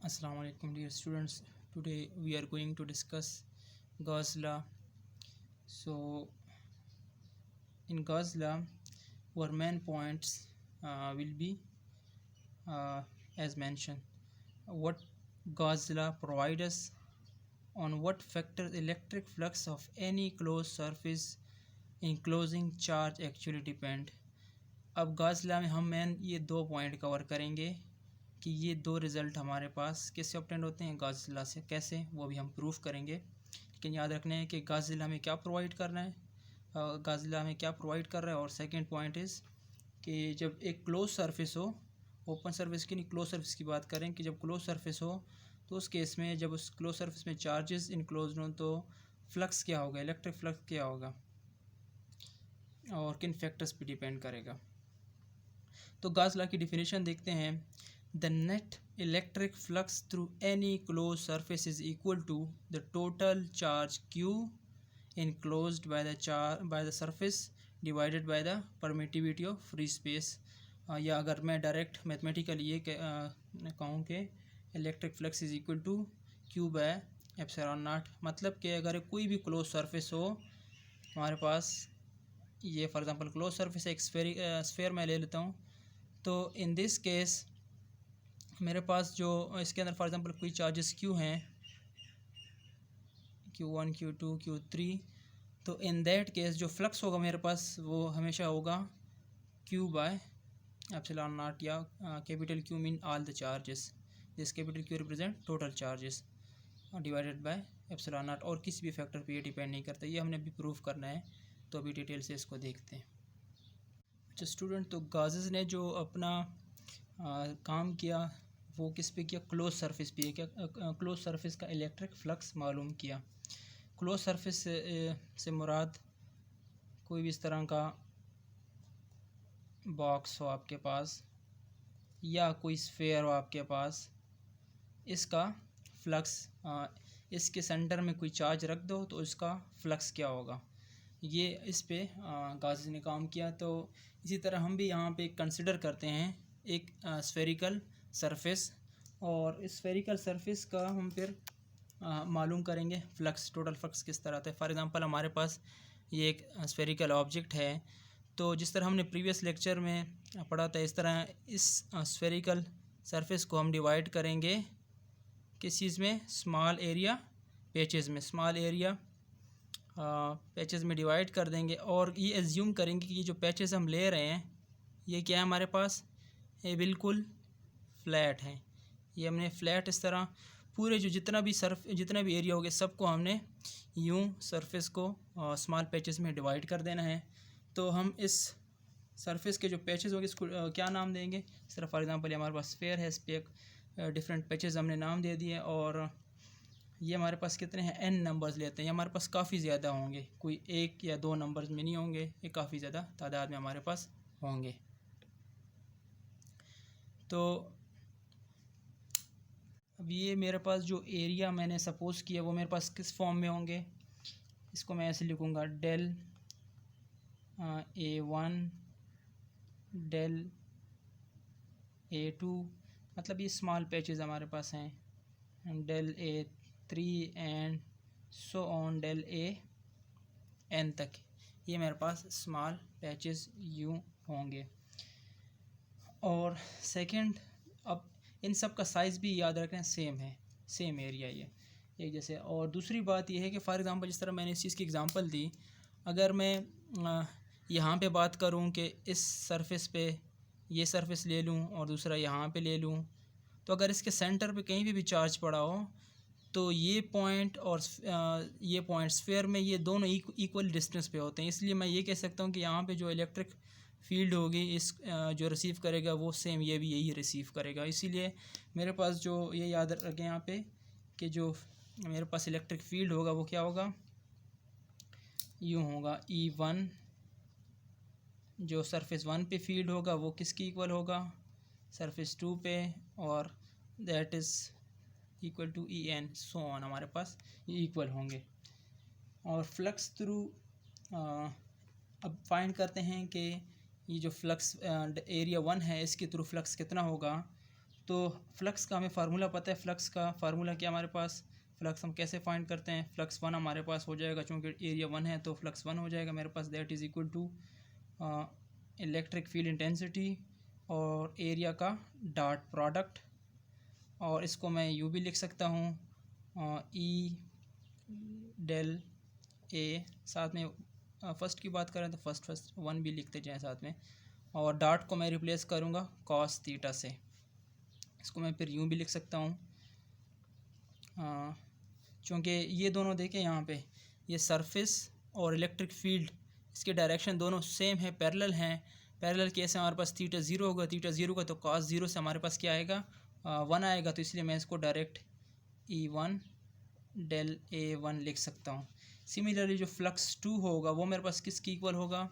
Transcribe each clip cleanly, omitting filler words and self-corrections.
Assalamu alaikum dear students. Today we are going to discuss Gauss law. So in Gauss law our main points will be as mentioned. What Gauss law provides us, on what factors electric flux of any closed surface enclosing charge actually depend. अब Gauss law में हम main ये दो point cover करेंगे कि ये दो result हमारे पास किससे ऑब्टेन होते हैं, गॉस लॉ से। कैसे, वो भी हम प्रूफ करेंगे। लेकिन याद रखना है कि गॉस लॉ में क्या प्रोवाइड करना है, गॉस लॉ में क्या प्रोवाइड कर रहा है। और सेकंड पॉइंट इज़ कि जब एक क्लोज सरफेस हो, ओपन सरफेस की नहीं, क्लोज सरफेस की बात करें कि जब क्लोज सरफेस हो तो उस केस में जब उस क्लोज सरफेस में चार्जेस इनक्लोज हों तो फ्लक्स क्या होगा, इलेक्ट्रिक फ्लक्स क्या होगा और किन फैक्टर्स पे डिपेंड करेगा। तो गॉस लॉ की डिफिनेशन देखते हैं। The net electric flux through any close surface is equal to the total charge q enclosed by the surface divided by the permittivity of free space. या अगर मैं direct mathematically ये कहूँ कि electric flux is equal to q by epsilon naught, मतलब कि अगर कोई भी क्लोज सरफेस हो हमारे पास, ये फॉर एग्जांपल क्लोज सरफेस एक स्फेयर मैं ले लेता हूँ, तो इन दिस केस मेरे पास जो इसके अंदर फॉर एग्जांपल कोई चार्जेस क्यू हैं, Q1 Q2 Q3, तो इन दैट केस जो फ्लक्स होगा मेरे पास वो हमेशा होगा Q बाय एप्सिलॉन नॉट, या capital Q mean all the charges, this capital Q represent total charges divided by epsilon not, और किसी भी फैक्टर पे ये डिपेंड नहीं करता। ये हमने अभी प्रूफ करना है, तो अभी डिटेल से इसको देखते हैं। अच्छा स्टूडेंट, तो गाजेस ने जो अपना काम किया वो किस पे किया, क्लोज सरफेस पे। क्या क्लोज सरफेस का इलेक्ट्रिक फ्लक्स मालूम किया। क्लोज सरफेस से मुराद कोई भी इस तरह का बॉक्स हो आपके पास या कोई स्फेयर हो आपके पास, इसका फ्लक्स इसके सेंटर में कोई चार्ज रख दो तो इसका फ्लक्स क्या होगा, ये इस पे गाजेस ने काम किया। तो इसी तरह हम भी यहाँ पे कंसिडर करते हैं एक स्फेरिकल सरफेस, और इस स्फेरिकल सरफेस का हम फिर मालूम करेंगे फ्लक्स, टोटल फ्लक्स किस तरह आता है। फॉर एग्जांपल हमारे पास ये एक स्फेरिकल ऑब्जेक्ट है, तो जिस तरह हमने प्रीवियस लेक्चर में पढ़ा था इस तरह इस स्फेरिकल सरफेस को हम डिवाइड करेंगे किस चीज़ में, स्मॉल एरिया पैचेस में, स्मॉल एरिया पैचेस में डिवाइड कर देंगे। और ये एज्यूम करेंगे कि ये जो पैचेस हम ले रहे हैं ये क्या है हमारे पास, ये बिल्कुल फ्लैट है। ये हमने फ्लैट इस तरह पूरे जो जितना भी एरिया हो गया सबको हमने यूं सरफेस को स्मॉल पैचेस में डिवाइड कर देना है। तो हम इस सरफेस के जो पैचेस होंगे इसको क्या नाम देंगे। इस तरह फॉर एग्जांपल हमारे पास स्फेयर है, इस पर डिफरेंट पैचेस हमने नाम दे दिए, और ये हमारे पास कितने हैं, n नंबर्स लेते हैं। ये हमारे पास काफ़ी ज़्यादा होंगे, कोई एक या दो नंबर्स में नहीं होंगे, ये काफ़ी ज़्यादा तादाद में हमारे पास होंगे। तो अब ये मेरे पास जो एरिया मैंने सपोज़ किया वो मेरे पास किस फॉर्म में होंगे, इसको मैं ऐसे लिखूँगा, डेल A1 डेल A2, मतलब ये स्मॉल पैचेस हमारे पास हैं, del A3 and so on del AN तक, ये मेरे पास स्मॉल पैचेस यूँ होंगे। और सेकंड, अब इन सब का साइज़ भी याद रखें सेम है, सेम एरिया ये एक जैसे। और दूसरी बात ये है कि फ़ॉर एग्ज़ाम्पल जिस तरह मैंने इस चीज़ की एग्ज़ाम्पल दी, अगर मैं यहाँ पे बात करूँ कि इस सरफेस पे ये सरफेस ले लूँ और दूसरा यहाँ पे ले लूँ, तो अगर इसके सेंटर पे कहीं भी चार्ज पड़ा हो तो ये पॉइंट और ये पॉइंट स्फेयर में ये दोनों इक्वल डिस्टेंस पे होते हैं। इसलिए मैं ये कह सकता हूँ कि यहाँ पे जो इलेक्ट्रिक फील्ड होगी इस जो रिसीव करेगा वो सेम ये भी यही रिसीव करेगा। इसीलिए मेरे पास जो ये याद रखें यहाँ पे कि जो मेरे पास इलेक्ट्रिक फील्ड होगा वो क्या होगा, यूँ होगा, E1 जो सरफेस 1 पे फील्ड होगा वो किसकी इक्वल होगा, सरफेस 2 पे, और that is equal to EN, so on, हमारे पास ये इक्वल होंगे। और फ्लक्स थ्रू अब फाइंड करते हैं कि ये जो फ्लक्स एरिया 1 है इसके थ्रू फ्लक्स कितना होगा। तो फ्लक्स का हमें फार्मूला पता है, फ्लक्स का फार्मूला क्या हमारे पास, फ्लक्स हम कैसे फाइंड करते हैं, फ्लक्स वन हमारे पास हो जाएगा, चूँकि एरिया वन है तो फ्लक्स वन हो जाएगा मेरे पास, that is equal to electric field intensity और एरिया का डॉट प्रोडक्ट, और इसको मैं यू भी लिख सकता हूँ ई डेल ए, साथ में फर्स्ट की बात करें तो फर्स्ट वन भी लिखते जाएँ साथ में, और डॉट को मैं रिप्लेस करूँगा कॉस थीटा से, इसको मैं फिर यूँ भी लिख सकता हूँ। चूँकि ये दोनों देखें यहाँ पे, ये सरफेस और इलेक्ट्रिक फील्ड इसके डायरेक्शन दोनों सेम है, पैरेलल हैं। पैरेलल केस हमारे पास थीटा ज़ीरो होगा, थीटा ज़ीरो का तो कॉस ज़ीरो से हमारे पास क्या आएगा, वन आएगा, तो इसलिए मैं इसको direct E one del A one लिख सकता हूँ। सिमिलरली जो फ्लक्स टू होगा वो मेरे पास किसकी इक्वल होगा,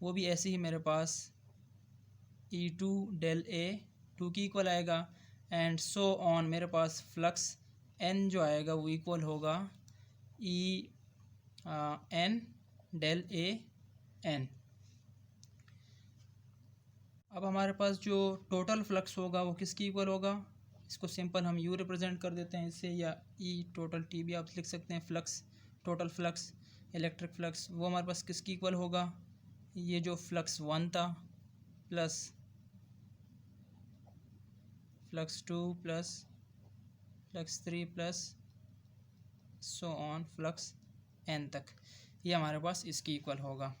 वो भी ऐसे ही मेरे पास ई टू डेल ए टू की इक्वल आएगा, एंड सो ऑन। मेरे पास फ्लक्स एन जो आएगा वो इक्वल होगा ई एन डेल ए एन। अब हमारे पास जो टोटल फ्लक्स होगा वो किसकी इक्वल होगा, इसको सिंपल हम यू रिप्रेजेंट कर देते हैं इससे, या ई टोटल टी भी आप लिख सकते हैं। Flux, total flux, electric flux, वो हमारे पास किसकी इक्वल होगा, ये जो फ्लक्स वन था plus flux two plus flux three plus so on flux N तक, ये हमारे पास इसकी इक्वल होगा।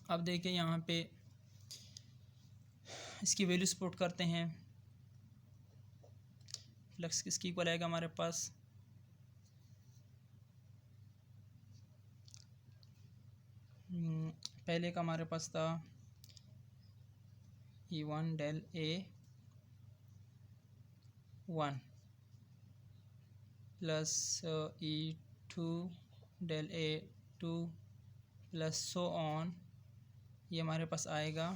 अब देखिए यहाँ पे इसकी वैल्यूज पुट करते हैं, फ्लक्स किसकी इक्वल आएगा हमारे पास, पहले का हमारे पास था E one del A one plus E two del A two plus so on, ये हमारे पास आएगा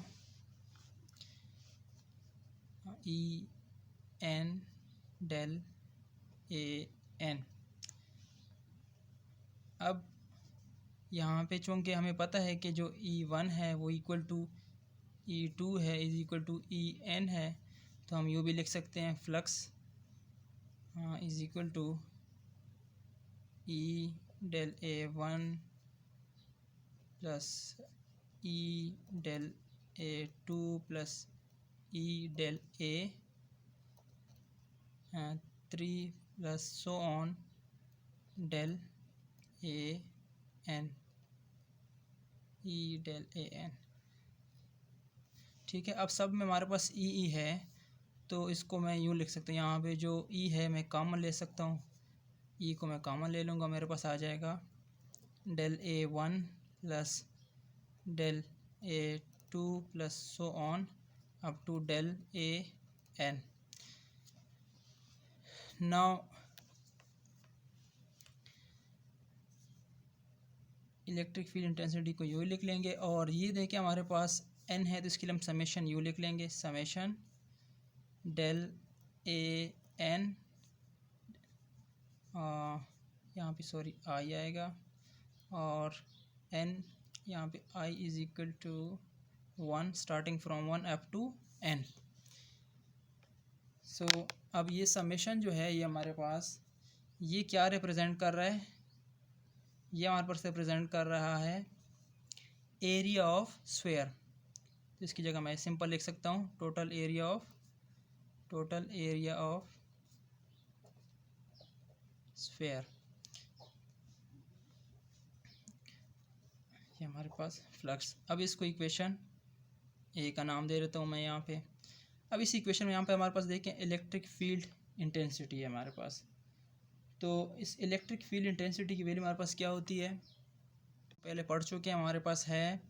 E N del A N. अब यहाँ पे चूँकि हमें पता है कि जो ई वन है वो इक्वल टू ई टू है is equal to E N है, तो हम यूँ भी लिख सकते हैं flux is equal to E del A one plus E del A two plus E del A three plus so on del A N, E del A N. ठीक है, अब सब में हमारे पास ई है, तो इसको मैं यूँ लिख सकता हूँ, यहाँ पे जो ई है मैं कॉमन ले सकता हूँ, ई को मैं कॉमन ले लूँगा, मेरे पास आ जाएगा del A one plus del A two plus so on up to del A N. Now electric field intensity को यू लिख लेंगे, और ये देखिए हमारे पास एन है तो इसके लिए हम समेशन यू लिख लेंगे, समेशन डेल ए एन, यहाँ पे सॉरी आई आएगा, और एन यहाँ पे I is equal to one starting from one up to n. So अब ये समेशन जो है ये हमारे पास ये क्या रिप्रेजेंट कर रहा है, ये हमारे पास रिप्रेजेंट कर रहा है एरिया ऑफ स्फीयर। तो इसकी जगह मैं सिंपल लिख सकता हूँ टोटल एरिया ऑफ स्फीयर। ये हमारे पास फ्लक्स। अब इसको इक्वेशन ए का नाम दे देता हूँ मैं यहाँ पे। अब इस इक्वेशन में यहाँ पे हमारे पास देखें इलेक्ट्रिक फील्ड इंटेंसिटी है हमारे पास, तो इस इलेक्ट्रिक फील्ड इंटेंसिटी की वैल्यू हमारे पास क्या होती है, पहले पढ़ चुके हैं, हमारे पास है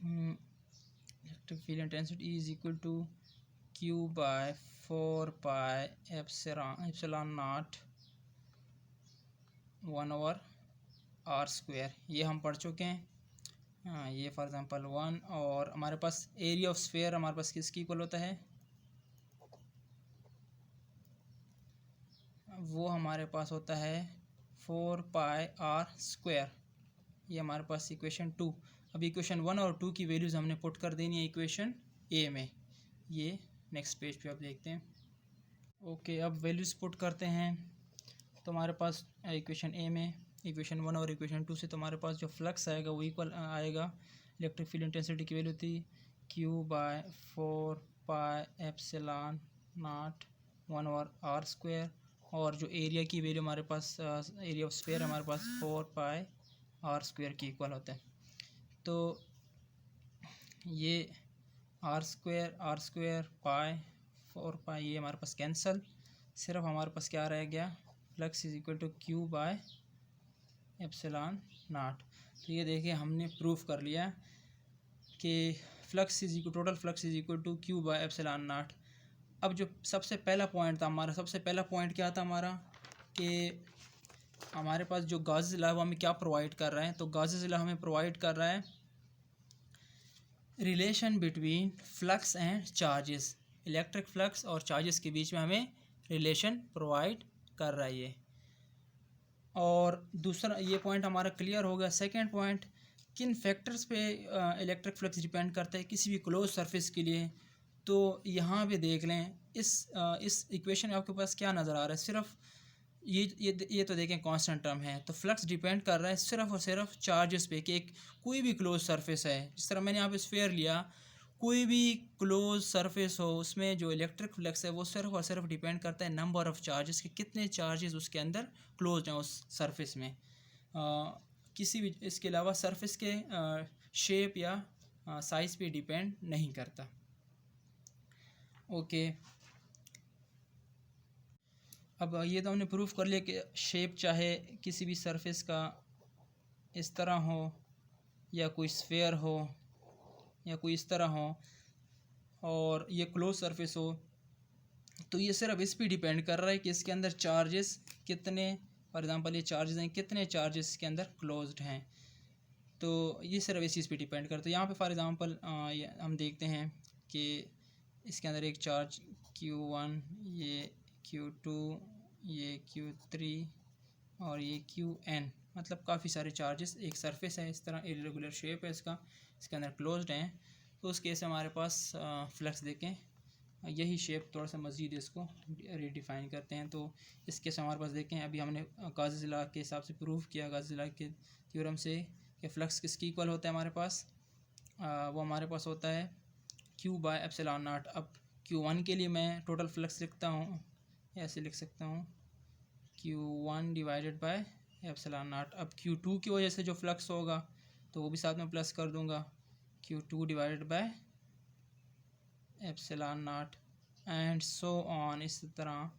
electric field intensity is equal to q by 4 pi epsilon naught 1/r square, ये हम पढ़ चुके हैं। ये फॉर एग्जांपल वन, और हमारे पास एरिया ऑफ स्फीयर हमारे पास किसकी इक्वल होता है, वो हमारे पास होता है 4 पाई r स्क्वायर, ये हमारे पास इक्वेशन 2। अब इक्वेशन 1 और 2 की वैल्यूज़ हमने पुट कर देनी है इक्वेशन ए में। ये नेक्स्ट पेज पे आप देखते हैं। ओके, अब वैल्यूज़ पुट करते हैं तो हमारे पास इक्वेशन ए में इक्वेशन 1 और इक्वेशन 2 से तो हमारे पास जो फ्लक्स आएगा वो इक्वल आएगा। इलेक्ट्रिक फील्ड इंटेंसिटी की वैल्यू थी Q/4πε0 और जो एरिया की वैल्यू हमारे पास एरिया ऑफ स्फीयर हमारे पास 4πr² की इक्वल होता है। तो ये r² पाई 4π ये हमारे पास कैंसल, सिर्फ हमारे पास क्या रह गया, flux is equal to Q/ε0। तो ये देखिए हमने प्रूफ कर लिया कि total flux is equal to Q/ε0। अब जो सबसे पहला पॉइंट था हमारा, सबसे पहला पॉइंट क्या था हमारा कि हमारे पास जो गॉसेस लॉ वो हमें क्या प्रोवाइड कर रहा है। तो गॉसेस लॉ हमें प्रोवाइड कर रहा है relation between flux and charges, electric flux और चार्जेस के बीच में हमें रिलेशन प्रोवाइड कर रहा है ये। और दूसरा ये पॉइंट हमारा क्लियर हो गया। सेकेंड पॉइंट, किन फैक्टर्स पे इलेक्ट्रिक फ्लक्स डिपेंड करता है किसी भी क्लोज सरफेस के लिए। तो यहाँ पे देख लें इस इक्वेशन में आपके पास क्या नज़र आ रहा है, सिर्फ ये तो देखें कांस्टेंट टर्म है। तो फ्लक्स डिपेंड कर रहा है सिर्फ और सिर्फ चार्जेस पे कि कोई भी क्लोज सरफेस है, जिस तरह मैंने यहाँ पे स्फीयर लिया, कोई भी क्लोज सरफेस हो उसमें जो इलेक्ट्रिक फ्लक्स है वो सिर्फ और सिर्फ डिपेंड करता है नंबर ऑफ़ चार्जेस कि कितने चार्जेस उसके अंदर क्लोज हैं उस सरफेस में। किसी भी इसके अलावा सरफेस के शेप या साइज़ पे डिपेंड नहीं करता। ओके, अब ये तो हमने प्रूफ कर लिया कि शेप चाहे किसी भी सरफेस का इस तरह हो या कोई स्फीयर हो या कोई इस तरह हो और ये क्लोज सरफेस हो, तो ये सिर्फ इस पे डिपेंड कर रहा है कि इसके अंदर चार्जेस कितने, फॉर एग्जांपल ये चार्जेस हैं, कितने चार्जेस इसके अंदर क्लोज्ड हैं। तो ये सिर्फ इस चीज़ पे डिपेंड करता है। यहाँ पे फॉर एग्जांपल हम देखते हैं कि इसके अंदर एक चार्ज Q1, ये Q2, ये Q3 और ये Qn, मतलब काफ़ी सारे चार्जेस, एक सरफेस है इस तरह इरेगुलर शेप है इसका, इसके अंदर क्लोज्ड हैं। तो उस केस में हमारे पास फ्लक्स देखें, यही शेप थोड़ा सा मज़ीद इसको रीडिफाइन करते हैं। तो इस केस हमारे पास देखें, अभी हमने गॉसेस लॉ के हिसाब से प्रूव किया, गॉसेस लॉ के थ्योरम से, कि फ्लक्स किसकी इक्वल होता है हमारे पास, वो हमारे पास होता है Q/ε0। अब Q1 के लिए मैं टोटल फ्लक्स लिखता हूँ, ऐसे लिख सकता हूँ Q1/ε0। अब Q2 की वजह से जो फ्लक्स होगा तो वो भी साथ में प्लस कर दूँगा, Q2/ε0 एंड सो ऑन, इस तरह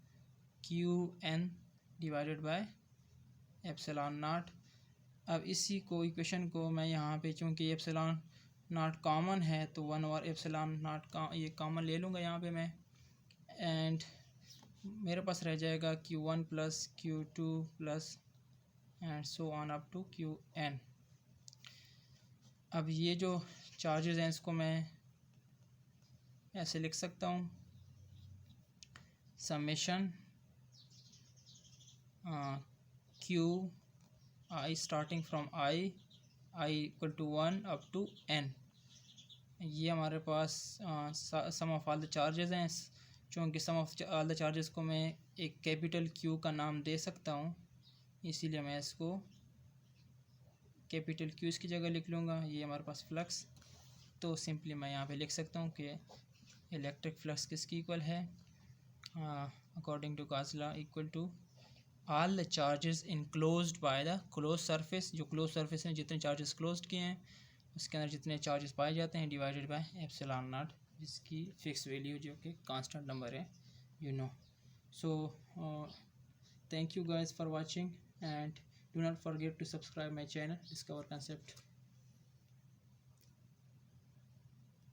Qn/ε0। अब इसी को इक्वेशन को मैं यहाँ पे, चूँकि ε0 कॉमन है तो 1/ε0 का ये कॉमन ले लूँगा यहाँ पे मैं, एंड मेरे पास रह जाएगा Q1 + Q2 + and so on up to Qn। अब ये जो चार्जेस हैं इसको मैं ऐसे लिख सकता हूँ, summation Qi starting from i = 1 up to n। ये हमारे पास sum of all the charges हैं। चूँकि sum of all the charges को मैं एक कैपिटल Q का नाम दे सकता हूँ, इसीलिए मैं इसको कैपिटल Q इसकी जगह लिख लूँगा। ये हमारे पास फ्लक्स, तो सिंपली मैं यहाँ पे लिख सकता हूँ कि इलेक्ट्रिक फ्लक्स किसकी इक्वल है, according to Gauss law, equal to all the charges enclosed by the close surface. जो क्लोज सरफेस हैं, जितने चार्जेस क्लोज्ड किए हैं उसके अंदर जितने चार्जेस पाए जाते हैं, डिवाइडेड बाय ε0, जिसकी फिक्स वैल्यू जो कि कांस्टेंट नंबर है, you know. So thank you guys for watching and do not forget to subscribe my channel Discover Concept।